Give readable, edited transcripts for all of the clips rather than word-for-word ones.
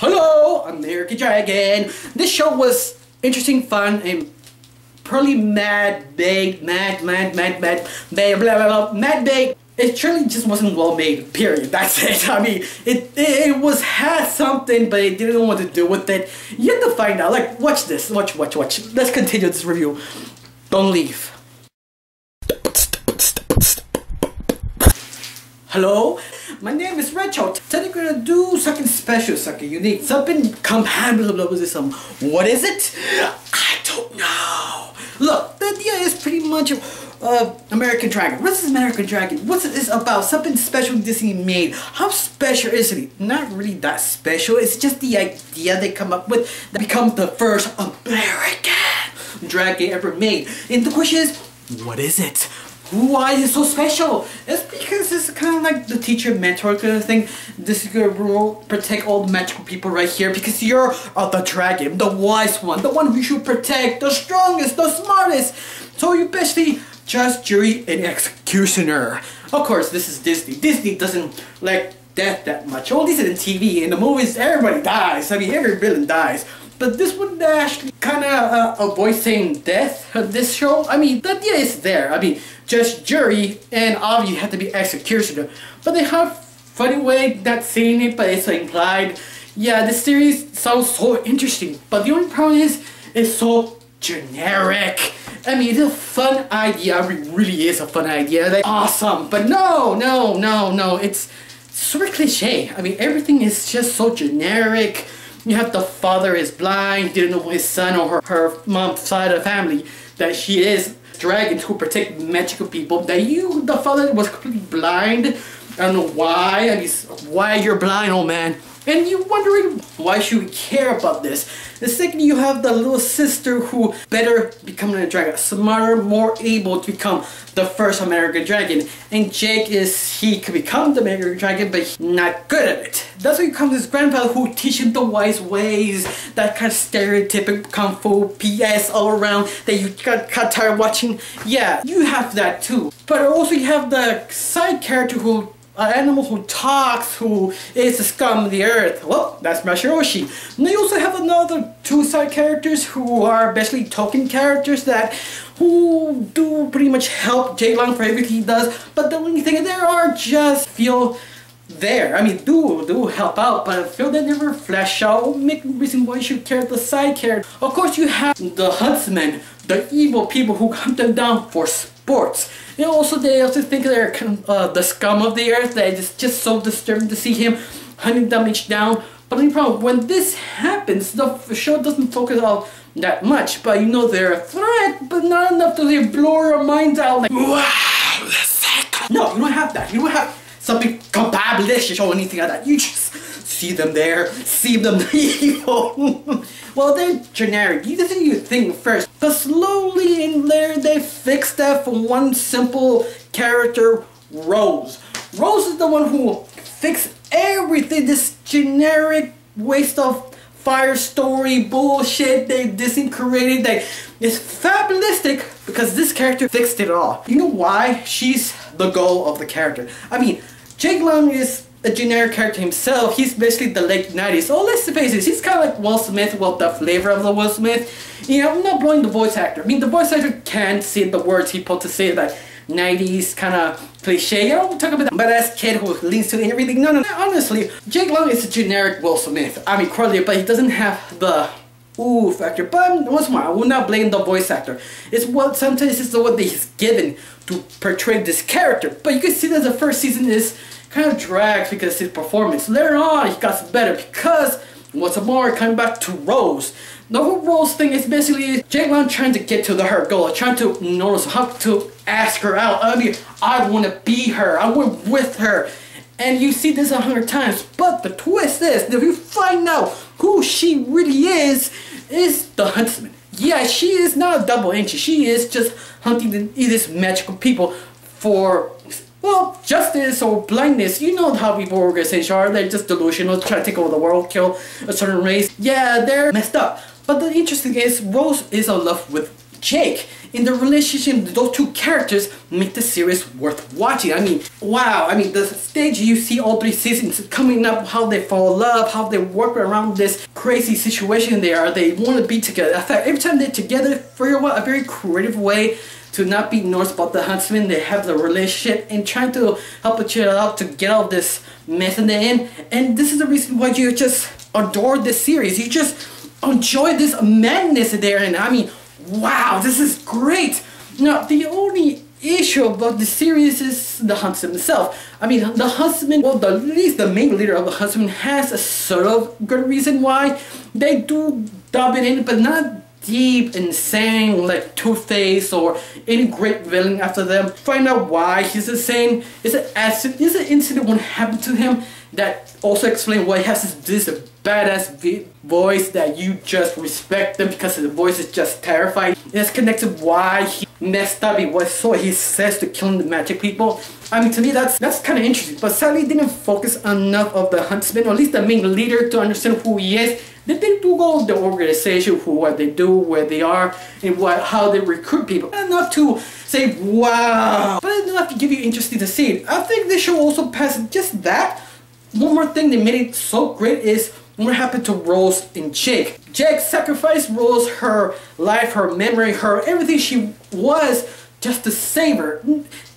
Hello, American Dragon. This show was interesting, fun, and probably mad bait, mad bait, blah blah blah, mad bait. It surely just wasn't well made. Period. That's it. I mean, it had something, but it didn't know what to do with it. You have to find out. Like, watch this. Watch. Let's continue this review. Don't leave. Hello, my name is Rachel. Today we're gonna do something special, something unique, something compatible with some. What is it? I don't know. Look, the idea is pretty much American Dragon. What is American Dragon? What's it is about? Something special Disney made. How special is it? Not really that special. It's just the idea they come up with that becomes the first American Dragon ever made. And the question is, what is it? Why is it so special? It's because it's kind of like the teacher mentor kind of thing. This is gonna protect all the magical people right here because you're the dragon, the wise one, the one we should protect, the strongest, the smartest. So you basically judge, jury, and executioner. Of course, this is Disney. Disney doesn't like death that much. All these in TV, in the movies, everybody dies. I mean, every villain dies. But this one actually kind of avoid saying death. This show, I mean, the idea is there. I mean, judge, jury, and obviously you have to be executioner. But they have funny way not saying it, but it's implied. Yeah, this series sounds so interesting. But the only problem is, it's so generic. I mean, it's a fun idea. I mean, it really is a fun idea. Like, awesome. But no. It's super cliche. I mean, everything is just so generic. You have the father is blind, didn't know his son or her mom's side of the family, that she is dragons who protect magical people, that the father was completely blind. I don't know why. I mean, why you're blind, old man? And you're wondering, why should we care about this? The second, you have the little sister who better become a dragon, smarter, more able to become the first American Dragon. And Jake he could become the American Dragon, but he's not good at it. That's why he comes his grandfather who teach him the wise ways, that kind of stereotypical kung fu PS all around that you got tired watching. Yeah, you have that too. But also you have the side character who animal who talks, who is the scum of the earth. Well, that's Mashiroshi. And they also have another two side characters who are basically token characters who do pretty much help Jake Long for everything he does. But the only thing there are just feel there. I mean, do help out, but I feel they never flesh out. Make reason why you should care the side character. Of course, you have the huntsmen, the evil people who hunt them down for sports. And also, they also think they're the scum of the earth. That it's just so disturbing to see him hunting them each down. But the problem, when this happens, the show doesn't focus on that much. But you know they're a threat, but not enough to blow your minds out. Like, wow, the second. No, you don't have that. You don't have something compatibilist or anything like that. You just see them there, see them evil. Well, they're generic. You just need to think first. But slowly in there, they fix that for one simple character, Rose. Rose is the one who fixed everything. This generic waste of fire story bullshit they Disney created that is fabulistic because this character fixed it all. You know why? She's the goal of the character. I mean, Jake Long is a generic character himself. He's basically the late 90s. Oh, let's face it, he's kind of like Will Smith, well, the flavor of the Will Smith. You know, I'm not blowing the voice actor. I mean, the voice actor can say the words he's supposed to say, like 90s kind of cliche. You know, talk about the badass kid who leads to everything. No. Honestly, Jake Long is a generic Will Smith. I mean, Corley, but he doesn't have the ooh factor. But once more, I will not blame the voice actor. It's what sometimes it's what he's given to portray this character. But you can see that the first season is kind of drags because his performance. Later on, he got better because once more, coming back to Rose. The whole Rose thing is basically Jake Long trying to get to her goal, trying to notice how to ask her out. I mean, I want to be her. I want with her. And you see this 100 times. But the twist is, if you find out who she really is the huntsman. Yeah, she is not a double agent. She is just hunting these magical people for, well, justice or blindness. You know how people organizations are. They're just delusional, trying to take over the world, kill a certain race. Yeah, they're messed up. But the interesting is, Rose is in love with Jake. In the relationship, those two characters make the series worth watching. I mean, wow. I mean, the stage you see all 3 seasons coming up, how they fall in love, how they work around this crazy situation they want to be together. In fact, every time they're together, for a very creative way to not be noticed about the huntsman, they have the relationship and trying to help each other out to get out of this mess in the end. And this is the reason why you just adore this series. You just enjoy this madness there, and I mean, wow, this is great. Now, the only issue about the series is the huntsman himself. I mean, the huntsman, well, at least the main leader of the huntsman has a sort of good reason why they do dub it in, but not deep and insane like Two-Face or any great villain after them. Find out why he's insane. Is an incident what happened to him that also explains why he has this badass voice that you just respect them because the voice is just terrifying. It's connected why he messed up. So he says to killing the magic people. I mean, to me that's kind of interesting, but sadly didn't focus enough of the huntsman, or at least the main leader, to understand who he is. They do go the organization, what they do, where they are, and how they recruit people. And not to say wow, but enough to give you interesting to see it. I think this show also passes just that. One more thing that made it so great is what happened to Rose and Jake. Jake sacrificed Rose, her life, her memory, her everything she was, just to save her.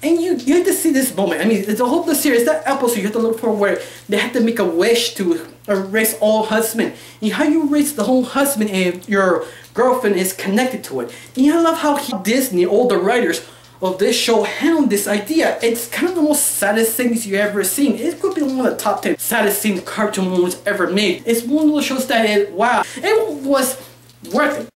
And you have to see this moment. I mean, it's the whole series, that episode you have to look for where they have to make a wish to erase all husband. And how you erase the whole husband and your girlfriend is connected to it. And I love how Disney, all the writers of this show, handled this idea. It's kind of the most saddest things you've ever seen. It could be one of the top 10 saddest scenes cartoon movies ever made. It's one of those shows that wow, it was worth it.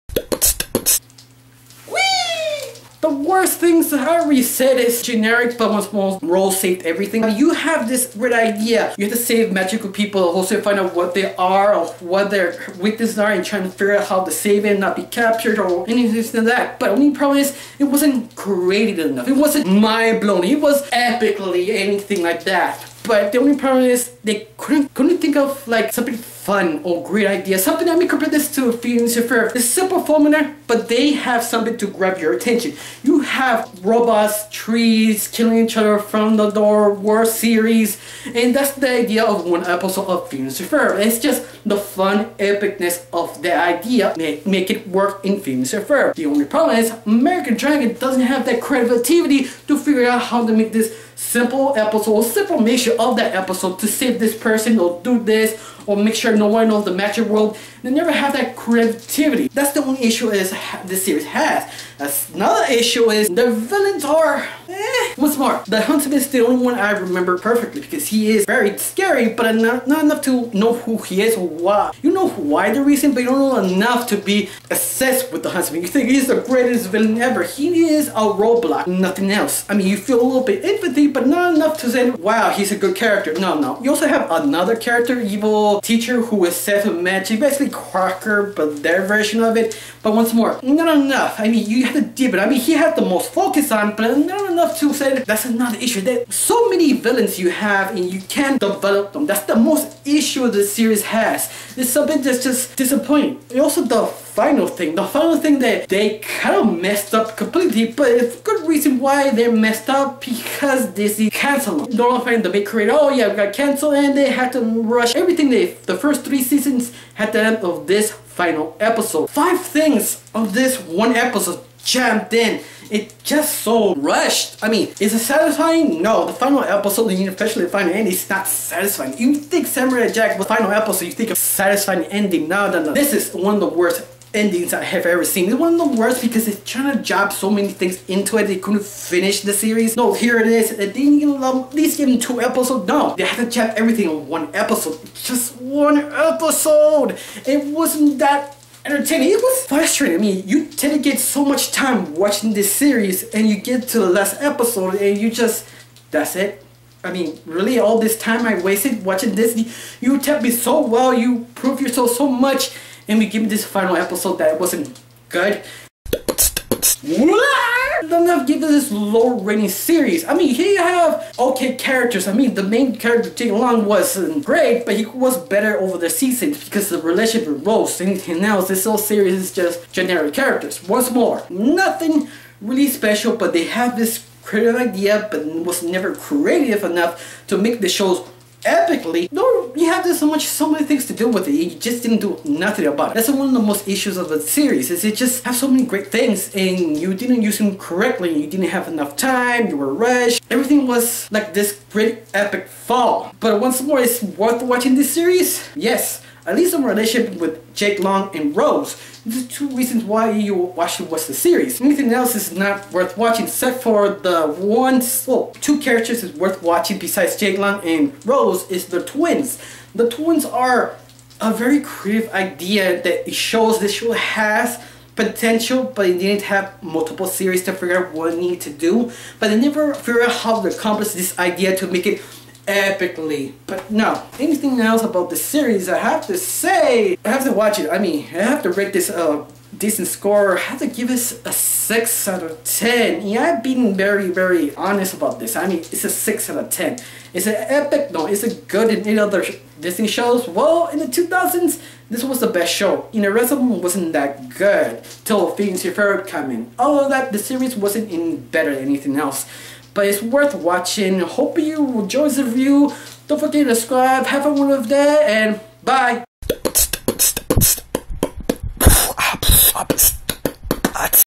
The worst things I already said is generic, but once more, Rose saved everything. You have this great idea. You have to save magical people, also find out what they are or what their weaknesses are, and trying to figure out how to save it, not be captured or anything like that. But the only problem is, it wasn't creative enough. It wasn't mind-blowing. It was epically anything like that. But the only problem is they couldn't think of like something fun or great idea. Something that we compare this to Phineas and Ferb. It's simple formula, but they have something to grab your attention. You have robots, trees, killing each other from the door, war series, and that's the idea of one episode of Phineas and Ferb. It's just the fun epicness of the idea make it work in Phineas and Ferb. The only problem is American Dragon doesn't have that creativity to figure out how to make this simple episode or simple mission of that episode to save this person or do this or make sure no one knows the magic world. They never have that creativity. That's the only issue is this series has. Another issue is the villains are Once more, the huntsman is the only one I remember perfectly because he is very scary, but not enough to know who he is or why. You know why the reason, but you don't know enough to be obsessed with the huntsman. You think he's the greatest villain ever. He is a roadblock, nothing else. I mean, you feel a little bit empathy, but not enough to say, wow, he's a good character. No. You also have another character, evil teacher, who is set with magic, basically Crocker, but their version of it. But once more, not enough. I mean, you have to deep it. I mean, he had the most focus on, but not enough to say that. That's another issue. There's so many villains you have, and you can't develop them. That's the most issue the series has. It's something that's just disappointing. And also the final thing that they kind of messed up completely, but it's a good reason why they messed up, because Disney canceled them. Don't find the big creator, oh yeah, we got canceled, and they had to rush everything. The first 3 seasons had the end of this final episode. 5 things of this one episode jammed in. It just so rushed. I mean, is it satisfying? No. The final episode, especially the final ending, is not satisfying. You think Samurai Jack, the final episode, you think of satisfying ending. No. This is one of the worst endings I have ever seen. It's one of the worst because it's trying to jab so many things into it. They couldn't finish the series. No, here it is. They didn't at least give them 2 episodes. No, they had to jab everything in 1 episode. Just 1 episode. It wasn't that entertaining. It was frustrating. I mean, you tend to get so much time watching this series, and you get to the last episode and you just, that's it. I mean, really, all this time I wasted watching Disney. You tell me so well, you prove yourself so much, and we give me this final episode that it wasn't good. don't have give this low rating series. I mean, he have okay characters. I mean, the main character Jake Long wasn't great, but he was better over the seasons because the relationship with Rose. Anything else, this whole series is just generic characters. Once more, nothing really special, but they have this creative idea, but was never creative enough to make the shows epically. No, you have this so many things to do with it. You just didn't do nothing about it. That's one of the most issues of the series. Is it just have so many great things and you didn't use them correctly. You didn't have enough time. You were rushed. Everything was like this great epic fall. But once more, it's worth watching this series. Yes, at least some relationship with Jake Long and Rose. These are two reasons why you should watch the series. Anything else is not worth watching except for the two characters is worth watching besides Jake Long and Rose is the twins. The twins are a very creative idea that it shows this show has potential, but it didn't have multiple series to figure out what it needed to do. But they never figure out how to accomplish this idea to make it epically. But no, anything else about the series, I have to say, I have to watch it. I mean, I have to rate this decent score. I have to give this a 6 out of 10. Yeah, I've been very honest about this. I mean, it's a 6 out of 10. Is it epic? No. Is it good in any other Disney shows? Well, in the 2000s, this was the best show. The rest of them wasn't that good till Phineas and Ferb came in. All of that, the series wasn't any better than anything else. But it's worth watching. Hope you enjoy the review. Don't forget to subscribe. Have a wonderful day and bye.